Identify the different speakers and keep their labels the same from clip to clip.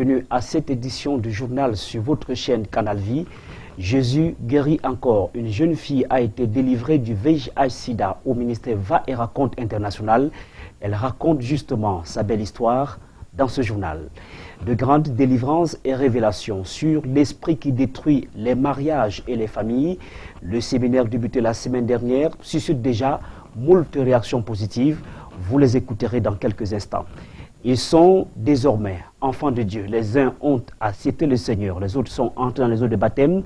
Speaker 1: bienvenue à cette édition du journal sur votre chaîne Canal Vie. Jésus guérit encore. Une jeune fille a été délivrée du VIH-Sida au ministère Va et Raconte International. Elle raconte justement sa belle histoire dans ce journal. De grandes délivrances et révélations sur l'esprit qui détruit les mariages et les familles. Le séminaire débuté la semaine dernière suscite déjà moult réactions positives. Vous les écouterez dans quelques instants. Ils sont désormais enfants de Dieu. Les uns ont accepté le Seigneur, les autres sont entrés dans les eaux de baptême,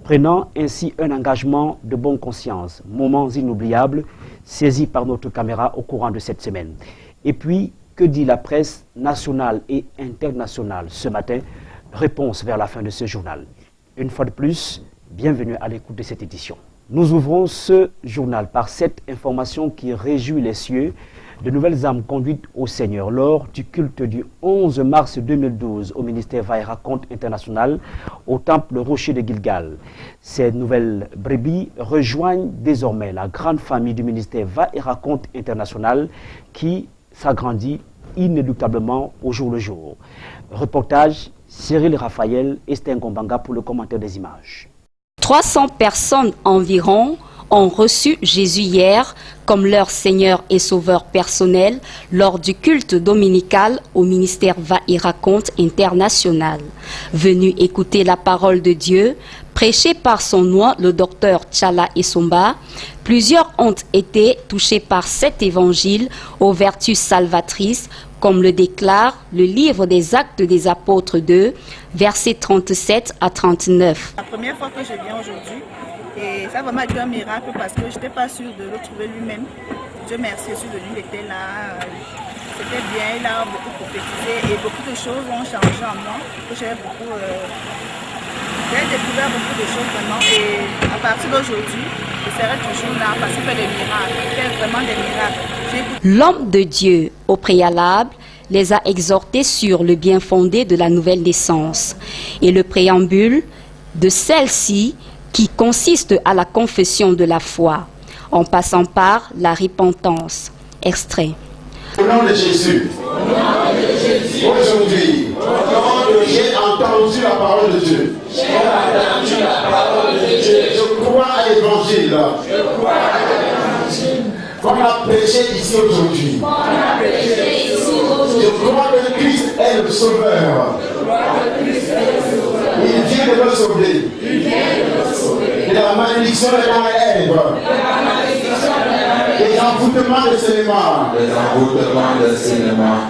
Speaker 1: prenant ainsi un engagement de bonne conscience. Moments inoubliables saisis par notre caméra au courant de cette semaine. Et puis, que dit la presse nationale et internationale ce matin? Réponse vers la fin de ce journal. Une fois de plus, bienvenue à l'écoute de cette édition. Nous ouvrons ce journal par cette information qui réjouit les cieux. De nouvelles âmes conduites au Seigneur lors du culte du 11 mars 2012 au ministère Va et Raconte International au temple Rocher de Gilgal. Ces nouvelles brebis rejoignent désormais la grande famille du ministère Va et Raconte International qui s'agrandit inéluctablement au jour le jour. Reportage Cyril Raphaël et Esther Ngombanga pour le commentaire des images.
Speaker 2: 300 personnes environ ont reçu Jésus hier comme leur Seigneur et Sauveur personnel lors du culte dominical au ministère Va et Raconte International. Venus écouter la parole de Dieu, prêchée par son nom, le docteur Tchala Essomba, plusieurs ont été touchés par cet évangile aux vertus salvatrices, comme le déclare le livre des Actes des Apôtres 2, versets 37 à 39.
Speaker 3: La première fois que je viens aujourd'hui, et ça a vraiment été un miracle parce que je n'étais pas sûre de le trouver lui-même. Dieu merci, je suis venue, il était là, c'était bien, il a beaucoup prophétisé et beaucoup de choses ont changé en moi. J'ai découvert beaucoup de choses vraiment et à partir d'aujourd'hui, je serai toujours là parce qu'il fait des miracles, il fait vraiment des miracles.
Speaker 2: L'homme de Dieu, au préalable, les a exhortés sur le bien fondé de la nouvelle naissance et le préambule de celle-ci qui consiste à la confession de la foi, en passant par la repentance. Extrait.
Speaker 4: Au nom de Jésus, aujourd'hui, j'ai entendu la parole de Dieu. Je crois à l'évangile. Qu'on a prêché ici aujourd'hui. Je crois que Christ est le Sauveur. Il vient de me sauver. De la malédiction de la haine. Des envoûtements de cinéma.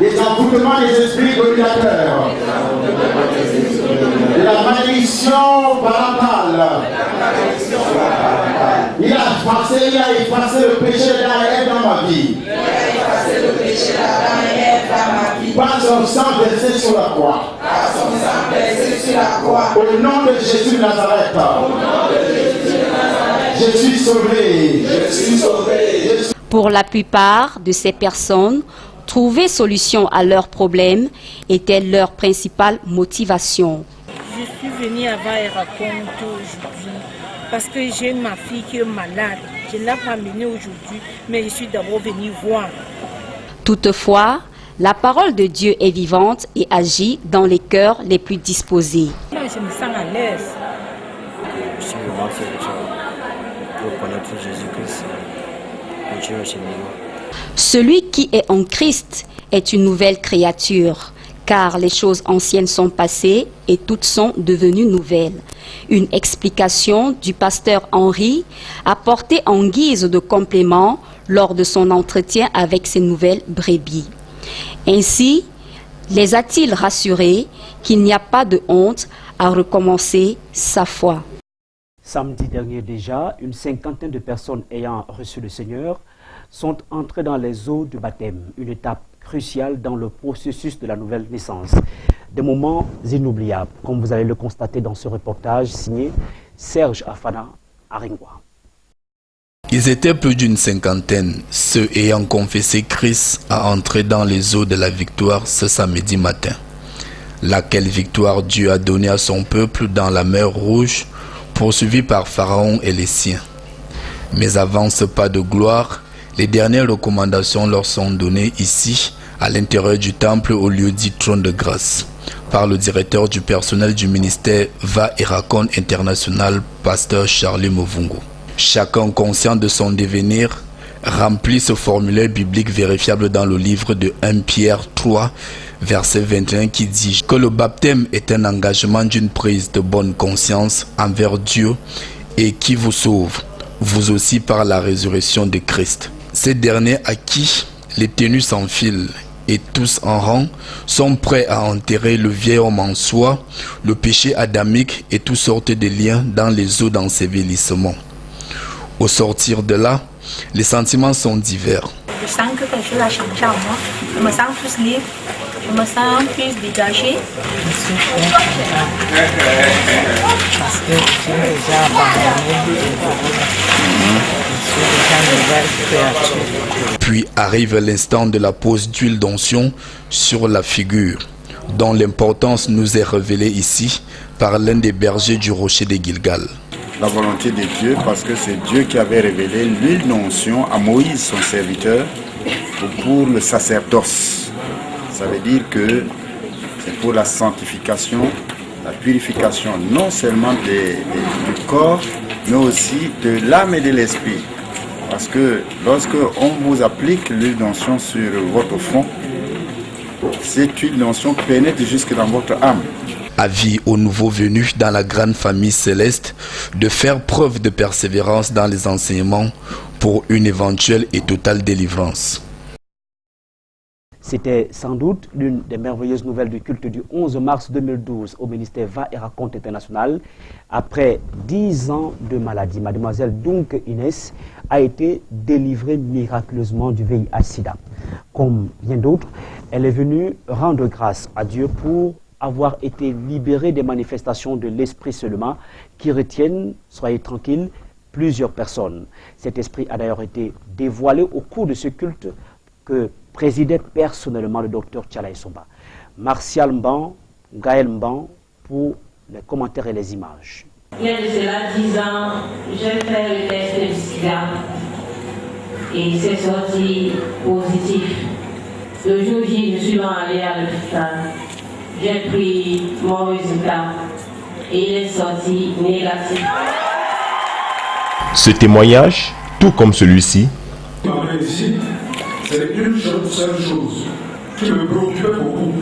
Speaker 4: Des envoûtements des esprits dominateurs. De la malédiction parentale. Il a effacé le péché de la haine dans ma vie. Par son sang versé sur la croix. Au nom de Jésus de Nazareth. Je suis sauvé.
Speaker 2: Pour la plupart de ces personnes, trouver solution à leurs problèmes était leur principale motivation.
Speaker 5: Je suis venue à Va et Raconte aujourd'hui parce que j'ai ma fille qui est malade. Je ne l'ai pas amenée aujourd'hui, mais je suis d'abord venue voir.
Speaker 2: Toutefois, la parole de Dieu est vivante et agit dans les cœurs les plus disposés.
Speaker 5: Je me sens à l'aise.
Speaker 6: Je suis vraiment fier de toi pour connaître Jésus-Christ. Dieu est chez nous.
Speaker 2: Celui qui est en Christ est une nouvelle créature, car les choses anciennes sont passées et toutes sont devenues nouvelles. Une explication du pasteur Henri apportée en guise de complément lors de son entretien avec ces nouvelles brebis. Ainsi, les a-t-il rassurés qu'il n'y a pas de honte à recommencer sa foi.
Speaker 1: Samedi dernier déjà, une cinquantaine de personnes ayant reçu le Seigneur sont entrées dans les eaux du baptême, une étape cruciale dans le processus de la nouvelle naissance. Des moments inoubliables, comme vous allez le constater dans ce reportage signé Serge Afana Aringwa.
Speaker 7: Ils étaient plus d'une cinquantaine, ceux ayant confessé Christ à entrer dans les eaux de la victoire ce samedi matin. Laquelle victoire Dieu a donnée à son peuple dans la mer Rouge, poursuivi par Pharaon et les siens. Mais avant ce pas de gloire, les dernières recommandations leur sont données ici, à l'intérieur du temple au lieu dit trône de grâce. par le directeur du personnel du ministère Va et Raconte International, pasteur Charlie Movungu. Chacun conscient de son devenir remplit ce formulaire biblique vérifiable dans le livre de 1 Pierre 3, verset 21 qui dit que le baptême est un engagement d'une prise de bonne conscience envers Dieu et qui vous sauve, vous aussi par la résurrection de Christ. Ces derniers à qui les tenues s'enfilent et tous en rang sont prêts à enterrer le vieil homme en soi, le péché adamique et toutes sortes de liens dans les eaux d'ensevelissement. Au sortir de là, les sentiments sont divers.
Speaker 8: Je sens que quelque chose a changé en moi. Je me sens plus libre, je me sens plus dégagée.
Speaker 5: Parce que j'ai déjà abandonné.
Speaker 7: Puis arrive l'instant de la pose d'huile d'onction sur la figure, dont l'importance nous est révélée ici par l'un des bergers du rocher de Gilgal.
Speaker 4: La volonté de Dieu, parce que c'est Dieu qui avait révélé l'huile d'onction à Moïse, son serviteur, pour le sacerdoce. Ça veut dire que c'est pour la sanctification, la purification, non seulement du corps, mais aussi de l'âme et de l'esprit. Parce que lorsque on vous applique l'huile d'onction sur votre front, cette huile d'onction pénètre jusque dans votre âme.
Speaker 7: Avis aux nouveaux venus dans la grande famille céleste de faire preuve de persévérance dans les enseignements pour une éventuelle et totale délivrance.
Speaker 1: C'était sans doute l'une des merveilleuses nouvelles du culte du 11 mars 2012 au ministère Va et Raconte International. Après 10 ans de maladie, mademoiselle Dunk Inès a été délivrée miraculeusement du VIH-Sida. Comme bien d'autres, elle est venue rendre grâce à Dieu pour avoir été libérée des manifestations de l'esprit seulement qui retiennent, soyez tranquilles, plusieurs personnes. Cet esprit a d'ailleurs été dévoilé au cours de ce culte que présidait personnellement le docteur Tchalaï Somba. Martial Mban, Gaël Mban pour les commentaires et les images.
Speaker 9: Il y a de cela 10 ans, j'ai fait le test de sida et c'est sorti positif. Le jour J, je suis allé à l'hôpital. J'ai pris mon résultat et il est sorti négatif.
Speaker 10: Ce témoignage, tout comme celui-ci,
Speaker 11: c'est une seule chose qui me préoccupait beaucoup,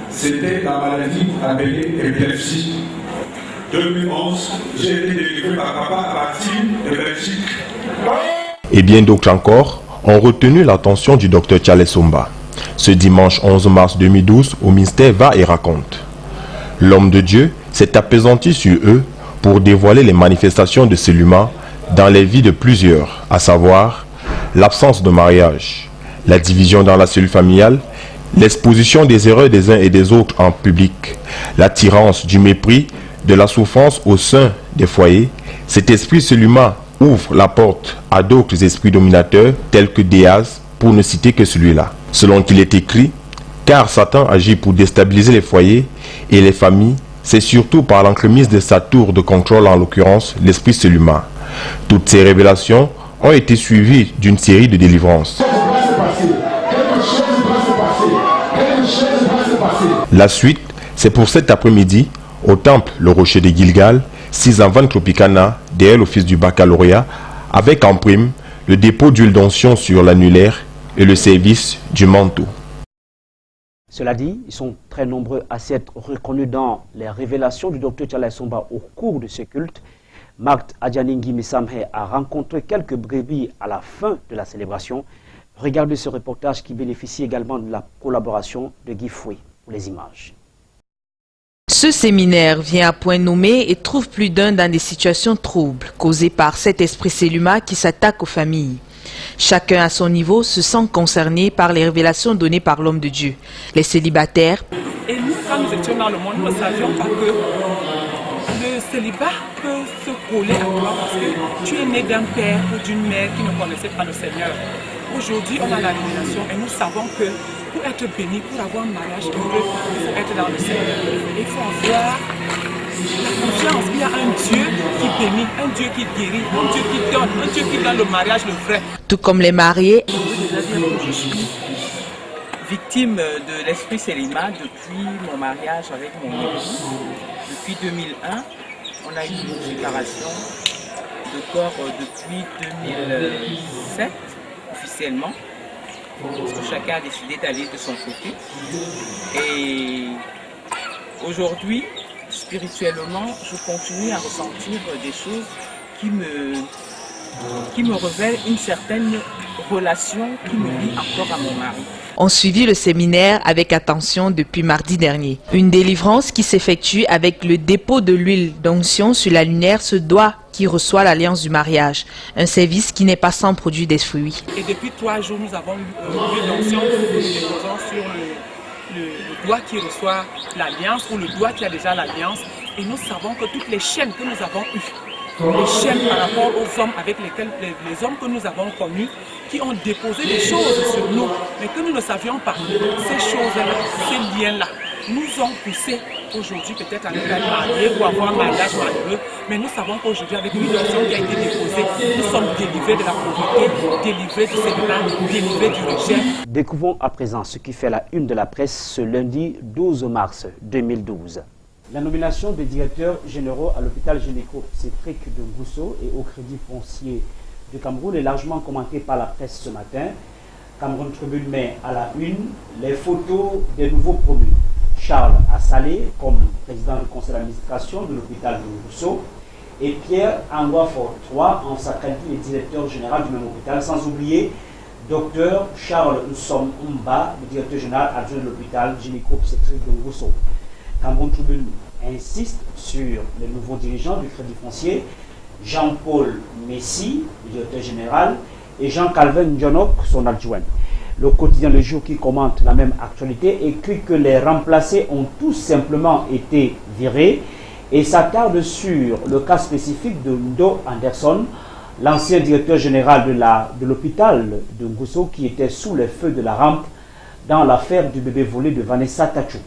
Speaker 11: c'était la maladie appelée épilepsie. 2011, j'ai été délivré par papa à partir de Belgique.
Speaker 10: Et bien d'autres encore ont retenu l'attention du docteur Tchalaï Somba ce dimanche 11 mars 2012 au ministère Va et Raconte. L'homme de Dieu s'est apaisanti sur eux pour dévoiler les manifestations de Seluma dans les vies de plusieurs, à savoir l'absence de mariage, la division dans la cellule familiale, l'exposition des erreurs des uns et des autres en public, l'attirance du mépris, de la souffrance au sein des foyers. Cet esprit Seluma ouvre la porte à d'autres esprits dominateurs tels que Déaz, pour ne citer que celui-là. Selon qu'il est écrit, car Satan agit pour déstabiliser les foyers et les familles, c'est surtout par l'entremise de sa tour de contrôle, en l'occurrence l'esprit Seluma. Toutes ces révélations ont été suivies d'une série de délivrances. La suite, c'est pour cet après-midi, au temple Le Rocher de Gilgal, 6 en Van Tropicana, derrière l'office du baccalauréat, avec en prime le dépôt d'huile d'onction sur l'annulaire et le service du manteau.
Speaker 1: Cela dit, ils sont très nombreux à s'être reconnus dans les révélations du docteur Tchalaï Somba au cours de ce culte. Marc Adjaningi Missamhe a rencontré quelques brebis à la fin de la célébration. Regardez ce reportage qui bénéficie également de la collaboration de Guy Fouet pour les images.
Speaker 12: Ce séminaire vient à point nommé et trouve plus d'un dans des situations troubles causées par cet esprit Seluma qui s'attaque aux familles. Chacun à son niveau se sent concerné par les révélations données par l'homme de Dieu. Les célibataires.
Speaker 13: Et nous, quand nous étions dans le monde, nous ne savions pas que le célibat peut se coller à toi parce que tu es né d'un père ou d'une mère qui ne connaissait pas le Seigneur. Aujourd'hui, on a la révélation et nous savons que pour être béni, pour avoir un mariage heureux, il faut être dans le Seigneur. Il faut avoir la confiance. Il y a un Dieu qui bénit, un Dieu qui guérit, un Dieu qui donne, un Dieu qui donne le mariage le vrai.
Speaker 12: Tout comme les mariés,
Speaker 13: victime de l'esprit célibat depuis mon mariage avec mon époux. Depuis 2001, on a eu une séparation de corps depuis 2007 officiellement, parce que chacun a décidé d'aller de son côté. Et aujourd'hui, spirituellement, je continue à ressentir des choses qui me révèlent une certaine relation qui me lie encore à mon mari.
Speaker 12: On suivit le séminaire avec attention depuis mardi dernier. Une délivrance qui s'effectue avec le dépôt de l'huile d'onction sur la lunaire se doit qui reçoit l'alliance du mariage, un service qui n'est pas sans produit des fruits.
Speaker 13: Et depuis 3 jours, nous avons l'huile d'onction que nous déposons sur le doigt qui reçoit l'alliance ou le doigt qui a déjà l'alliance. Et nous savons que toutes les chaînes que nous avons eues, les chaînes par rapport aux hommes avec lesquels les hommes que nous avons connus, qui ont déposé des choses sur nous, mais que nous ne savions pas. Ces choses-là, ces liens-là, nous ont poussés aujourd'hui peut-être à nous marier ou avoir un mariage malheureux, mais nous savons qu'aujourd'hui, avec une donation qui a été déposée, nous sommes délivrés de la pauvreté, délivrés du célibat, délivrés du rejet.
Speaker 1: Découvrons à présent ce qui fait la une de la presse ce lundi 12 mars 2012. La nomination des directeurs généraux à l'hôpital gynéco-obstétrique de Ngousso et au Crédit foncier de Cameroun est largement commentée par la presse ce matin. Cameroun Tribune met à la une les photos des nouveaux promus. Charles Assalé comme président du conseil d'administration de l'hôpital de Ngousso et Pierre Angwafo III en sa qualité de directeur général du même hôpital, sans oublier Dr Charles Nsom Mba, le directeur général adjoint de l'hôpital gynéco-obstétrique de Ngousso. Cameroun Tribune insiste sur les nouveaux dirigeants du Crédit foncier, Jean-Paul Messi, le directeur général, et Jean-Calvin Ndjonok, son adjoint. Le quotidien Le Jour qui commente la même actualité écrit que les remplacés ont tout simplement été virés et s'attarde sur le cas spécifique de Ndo Anderson, l'ancien directeur général de l'hôpital de Ngousso qui était sous les feux de la rampe dans l'affaire du bébé volé de Vanessa Tachou.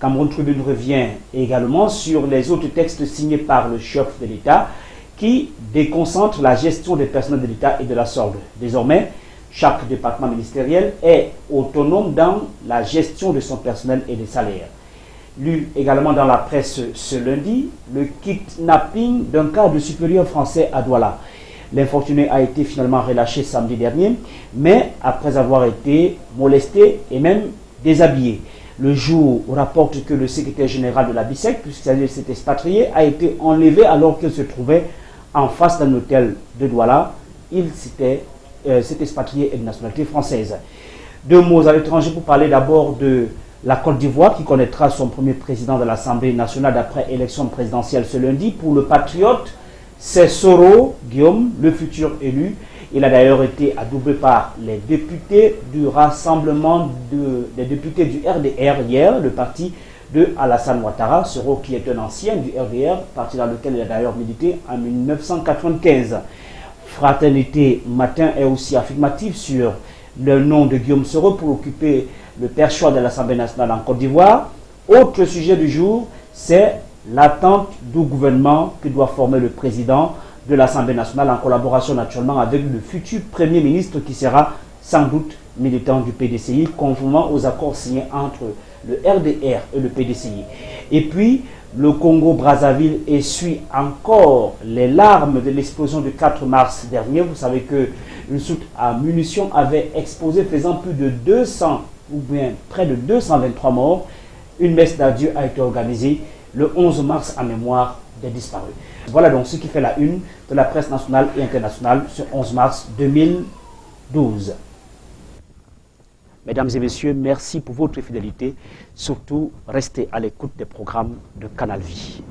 Speaker 1: Cameroun Tribune revient également sur les autres textes signés par le chef de l'État qui déconcentrent la gestion des personnels de l'État et de la SORG. Désormais, chaque département ministériel est autonome dans la gestion de son personnel et des salaires. Lu également dans la presse ce lundi, le kidnapping d'un cadre supérieur français à Douala. L'infortuné a été finalement relâché samedi dernier, mais après avoir été molesté et même déshabillé. Le Jour rapporte que le secrétaire général de la BISEC, puisqu'il s'est expatrié, a été enlevé alors qu'il se trouvait en face d'un hôtel de Douala. Il s'est expatrié et de nationalité française. 2 mots à l'étranger pour parler d'abord de la Côte d'Ivoire qui connaîtra son premier président de l'Assemblée nationale d'après élection présidentielle ce lundi. Pour le patriote, c'est Soro Guillaume, le futur élu. Il a d'ailleurs été adoubé par les députés du rassemblement des députés du RDR hier, le parti de Alassane Ouattara, Soro qui est un ancien du RDR, parti dans lequel il a d'ailleurs milité en 1995. Fraternité Matin est aussi affirmatif sur le nom de Guillaume Soro pour occuper le perchoir de l'Assemblée nationale en Côte d'Ivoire. Autre sujet du jour, c'est l'attente du gouvernement que doit former le président de l'Assemblée nationale en collaboration naturellement avec le futur Premier ministre qui sera sans doute militant du PDCI, conformément aux accords signés entre le RDR et le PDCI. Et puis, le Congo-Brazzaville essuie encore les larmes de l'explosion du 4 mars dernier. Vous savez qu'une soute à munitions avait explosé, faisant plus de 200 ou bien près de 223 morts. Une messe d'adieu a été organisée le 11 mars en mémoire des disparus. Voilà donc ce qui fait la une de la presse nationale et internationale ce 11 mars 2012. Mesdames et messieurs, merci pour votre fidélité. Surtout, restez à l'écoute des programmes de Canal Vie.